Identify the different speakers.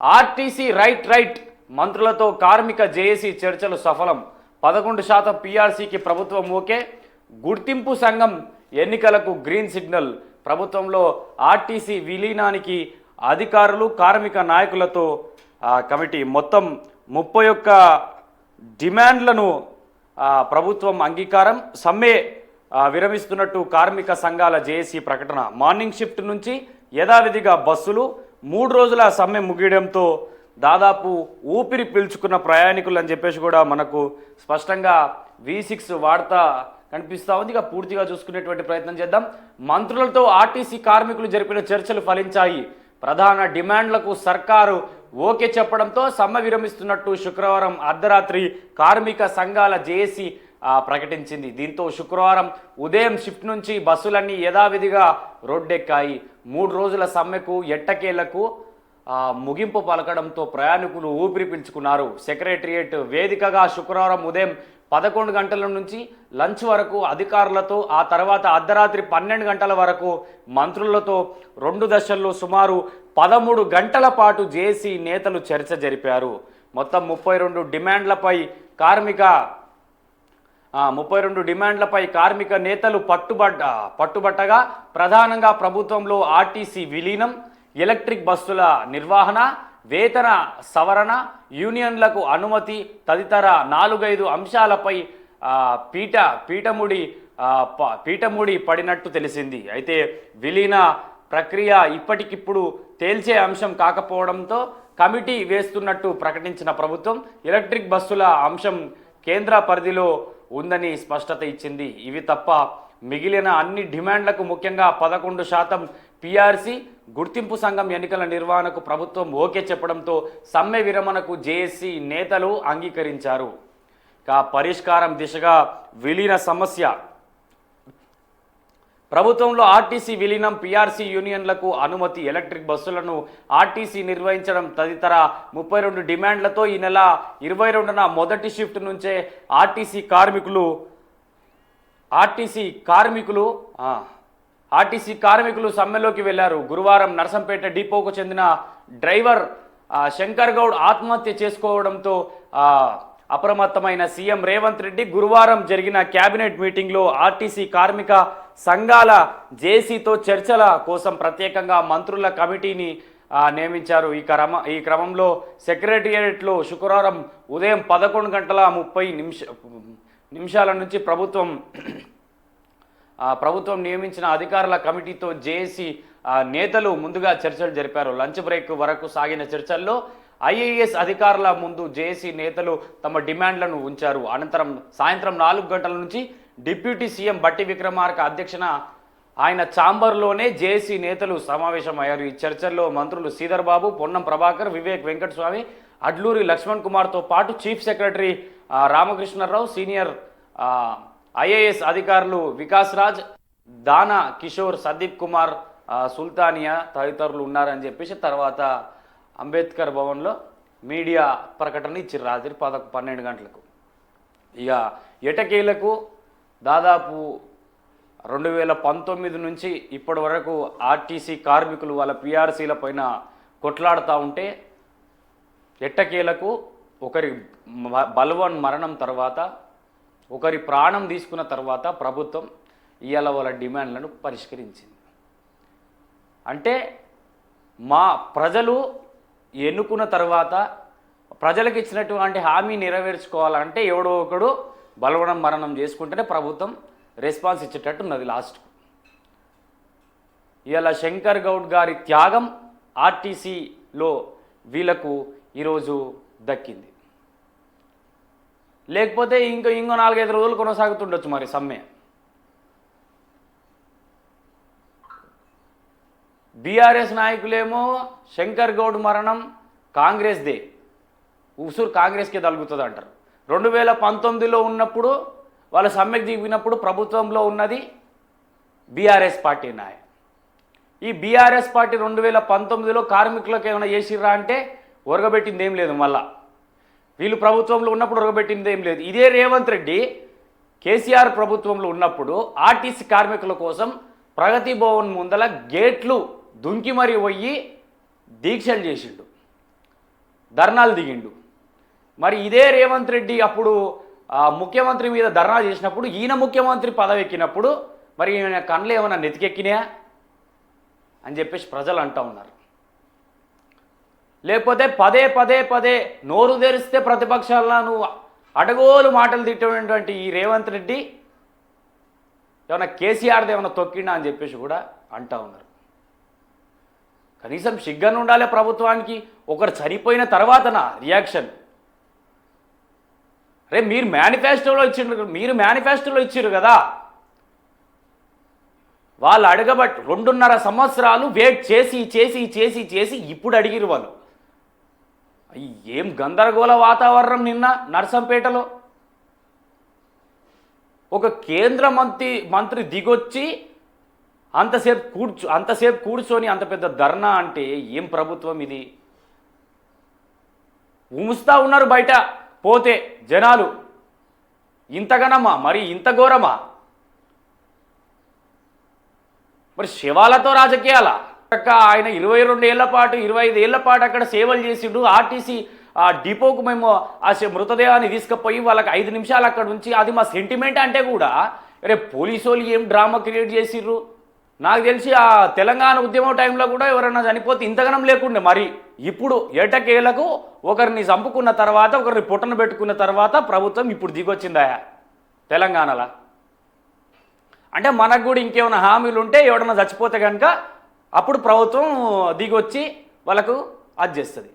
Speaker 1: RTC right మంత్రులతో కార్మిక JAC చర్చలు సఫలం. 11% పీఆర్సీకి ప్రభుత్వం ఓకే. గుర్తింపు సంఘం ఎన్నికలకు గ్రీన్ సిగ్నల్. ప్రభుత్వంలో ఆర్టీసీ విలీనానికి అధికారులు కార్మిక నాయకులతో కమిటీ. మొత్తం 31 డిమాండ్లను ప్రభుత్వం అంగీకారం. సమ్మె విరమిస్తున్నట్టు కార్మిక సంఘాల జేఏసీ ప్రకటన. మార్నింగ్ షిఫ్ట్ నుంచి యథావిధిగా బస్సులు. 3 రోజుల సమ్మె ముగియడంతో దాదాపు ఊపిరి పీల్చుకున్న ప్రయాణికులు అని చెప్పేసి కూడా మనకు స్పష్టంగా V6 వార్త కనిపిస్తూ ఉంది. ఇక పూర్తిగా చూసుకునేటువంటి ప్రయత్నం చేద్దాం. మంత్రులతో ఆర్టీసీ కార్మికులు జరిపిన చర్చలు ఫలించాయి. ప్రధాన డిమాండ్లకు సర్కారు ఓకే చెప్పడంతో సమ్మె విరమిస్తున్నట్టు శుక్రవారం అర్ధరాత్రి కార్మిక సంఘాల జేఏసీ ప్రకటించింది. దీంతో శుక్రవారం ఉదయం షిఫ్ట్ నుంచి బస్సులన్నీ యథావిధిగా రోడ్డెక్కాయి. 3 రోజుల సమ్మెకు ఎట్టకేలకు ముగింపు పలకడంతో ప్రయాణికులు ఊపిరి పీల్చుకున్నారు. సెక్రటేరియట్ వేదికగా శుక్రవారం ఉదయం 11 గంటల నుంచి లంచ్ వరకు అధికారులతో, ఆ తర్వాత అర్ధరాత్రి 12 గంటల వరకు మంత్రులతో 2 దశల్లో సుమారు 13 గంటల పాటు జేఏసీ నేతలు చర్చ జరిపారు. మొత్తం 32 డిమాండ్లపై కార్మిక నేతలు పట్టుబట్టగా ప్రధానంగా ప్రభుత్వంలో ఆర్టీసీ విలీనం, ఎలక్ట్రిక్ బస్సుల నిర్వహణ, వేతన సవరణ, యూనియన్లకు అనుమతి తదితర 4-5 అంశాలపై పీఠముడి పడినట్టు తెలిసింది. అయితే విలీన ప్రక్రియ ఇప్పటికిప్పుడు తేల్చే అంశం కాకపోవడంతో కమిటీ వేస్తున్నట్టు ప్రకటించిన ప్రభుత్వం ఎలక్ట్రిక్ బస్సుల అంశం కేంద్ర పరిధిలో ఉందని స్పష్టత ఇచ్చింది. ఇవి తప్ప మిగిలిన అన్ని డిమాండ్లకు, ముఖ్యంగా 11% పీఆర్సీ, గుర్తింపు సంఘం ఎన్నికల నిర్వహణకు ప్రభుత్వం ఓకే చెప్పడంతో సమ్మె విరమణకు జేఏసీ నేతలు అంగీకరించారు. పరిష్కారం దిశగా విలీన సమస్య. ప్రభుత్వంలో ఆర్టీసీ విలీనం, పీఆర్సీ యూనియన్లకు అనుమతి, ఎలక్ట్రిక్ బస్సులను ఆర్టీసీ నిర్వహించడం తదితర 32 డిమాండ్లతో ఈ నెల 22న మొదటి షిఫ్ట్ నుంచే ఆర్టీసీ కార్మికులు సమ్మెలోకి వెళ్లారు. గురువారం నర్సంపేట డిపోకు చెందిన డ్రైవర్ శంకర్ గౌడ్ ఆత్మహత్య చేసుకోవడంతో అప్రమత్తమైన సీఎం రేవంత్ రెడ్డి గురువారం జరిగిన కేబినెట్ మీటింగ్లో ఆర్టీసీ కార్మిక సంఘాల జేఏసీతో చర్చల కోసం ప్రత్యేకంగా మంత్రుల కమిటీని నియమించారు. ఈ క్రమంలో సెక్రటేరియట్లో శుక్రవారం ఉదయం 11 గంటల 30 నిమిషాల నుంచి ప్రభుత్వం నియమించిన అధికారుల కమిటీతో జేఏసీ నేతలు ముందుగా చర్చలు జరిపారు. లంచ్ బ్రేక్ వరకు సాగిన చర్చల్లో ఐఏఎస్ అధికారుల ముందు జేఏసీ నేతలు తమ డిమాండ్లను ఉంచారు. అనంతరం సాయంత్రం 4 గంటల నుంచి డిప్యూటీ సీఎం బట్టి విక్రమార్క అధ్యక్షన ఆయన ఛాంబర్లోనే జేఏసీ నేతలు సమావేశమయ్యారు. ఈ చర్చల్లో మంత్రులు శ్రీధర్ బాబు, పొన్నం ప్రభాకర్, వివేక్ వెంకటస్వామి, అడ్లూరి లక్ష్మణ్ కుమార్తో పాటు chief secretary Ramakrishna Rao, senior IAS అధికారులు వికాస్ రాజ్, దానా కిషోర్, సందీప్ కుమార్, సుల్తానియా తదితరులు ఉన్నారని చెప్పేసి తర్వాత అంబేద్కర్ భవన్లో మీడియా ప్రకటన ఇచ్చారు రాత్రి 12 గంటలకు. ఇక ఎటకేలకు దాదాపు 2019 నుంచి ఇప్పటి వరకు ఆర్టీసీ కార్మికులు వాళ్ళ పీఆర్సీల పైన కొట్లాడుతూ ఉంటే ఎట్టకేలకు ఒకరి బలవన్ మరణం తర్వాత, ఒకరి ప్రాణం తీసుకున్న తర్వాత ప్రభుత్వం ఇవాళ వాళ్ళ డిమాండ్లను పరిష్కరించింది. అంటే మా ప్రజలు ఎన్నుకున్న తర్వాత ప్రజలకు ఇచ్చినటువంటి హామీ నెరవేర్చుకోవాలంటే ఎవడో ఒకడు బలవనం మరణం చేసుకుంటేనే ప్రభుత్వం రెస్పాన్స్ ఇచ్చేటట్టున్నది. లాస్ట్కు ఇవాళ శంకర్ గౌడ్ గారి త్యాగం ఆర్టీసీలో వీళ్ళకు ఈరోజు దక్కింది. లేకపోతే ఇంకో 4-5 రోజులు కొనసాగుతుండొచ్చు మరి సమ్మె. బీఆర్ఎస్ నాయకులేమో శంకర్ గౌడ్ మరణం కాంగ్రెస్దే, ఉసురు కాంగ్రెస్కే తలుగుతుంది అంటారు. 2019లో ఉన్నప్పుడు వాళ్ళ సమ్మెకు దిగినప్పుడు ప్రభుత్వంలో ఉన్నది బీఆర్ఎస్ పార్టీ నాయకులు. ఈ బీఆర్ఎస్ పార్టీ 2019లో కార్మికులకు ఏమైనా చేసిర్రా అంటే ఒరగబెట్టింది ఏం లేదు. మళ్ళా వీళ్ళు ప్రభుత్వంలో ఉన్నప్పుడు ఒరగబెట్టింది ఏం లేదు. ఇదే రేవంత్ రెడ్డి కేసీఆర్ ప్రభుత్వంలో ఉన్నప్పుడు ఆర్టీసీ కార్మికుల కోసం ప్రగతి భవన్ ముందల గేట్లు దుంకి మరీ పోయి దీక్షలు చేసిండు. ధర్నాలు దిగిండు. మరి ఇదే రేవంత్ రెడ్డి అప్పుడు ముఖ్యమంత్రి మీద ధర్నా చేసినప్పుడు, ఈయన ముఖ్యమంత్రి పదవి ఎక్కినప్పుడు మరి ఈయన కళ్ళు ఏమైనా నెతికెక్కినాయా అని చెప్పేసి ప్రజలు అంటూ ఉన్నారు. లేకపోతే పదే పదే పదే నోరు తెరిస్తే ప్రతిపక్షాలను అడగోలు మాటలు తిట్టేటువంటి ఈ రేవంత్ రెడ్డి ఏమైనా కేసీఆర్ది ఏమైనా తొక్కిండా అని చెప్పేసి కూడా అంటూ ఉన్నారు. కనీసం సిగ్గను ఉండాలి ప్రభుత్వానికి. ఒకరు చనిపోయిన తర్వాతనా రియాక్షన్? రే మీరు మేనిఫెస్టోలో ఇచ్చారు కదా. వాళ్ళు అడగబట్టి 2.5 సంవత్సరాలు వెయిట్ చేసి చేసి చేసి చేసి ఇప్పుడు అడిగిరు వాళ్ళు. ఏం గందరగోళ వాతావరణం నిన్న నర్సంపేటలో. ఒక కేంద్ర మంత్రి దిగొచ్చి అంతసేపు కూర్చొని అంత పెద్ద ధర్నా అంటే ఏం ప్రభుత్వం ఇది? ఉముస్తా ఉన్నారు బయట పోతే జనాలు. ఇంతగనమా? మరి ఇంత ఘోరమా? మరి శివాలతో రాజకీయాల? ఆయన 22 ఏళ్ల పాటు 25 ఏళ్ల పాటు అక్కడ సేవలు చేసిండు. ఆర్టీసీ డిపోకు మేము మృతదేహాన్ని తీసుకుపోయి వాళ్ళకి 5 నిమిషాలు అక్కడ ఉంచి అది మా సెంటిమెంట్ అంటే కూడా రేపు పోలీసు వాళ్ళు ఏం డ్రామా క్రియేట్ చేసిర్రు. నాకు తెలిసి ఆ తెలంగాణ ఉద్యమం టైంలో కూడా ఎవరైనా చనిపోతే ఇంతగనం లేకుండే. మరి ఇప్పుడు ఏటకేళ్లకు ఒకరిని చంపుకున్న తర్వాత, ఒకరిని పుట్టన పెట్టుకున్న తర్వాత ప్రభుత్వం ఇప్పుడు దిగొచ్చిందా తెలంగాణలో? అంటే మనకు కూడా ఇంకేమైనా హామీలు ఉంటే ఎవడన్నా చచ్చిపోతే కనుక అప్పుడు ప్రభుత్వం దిగొచ్చి వాళ్ళకు అది చేస్తుంది.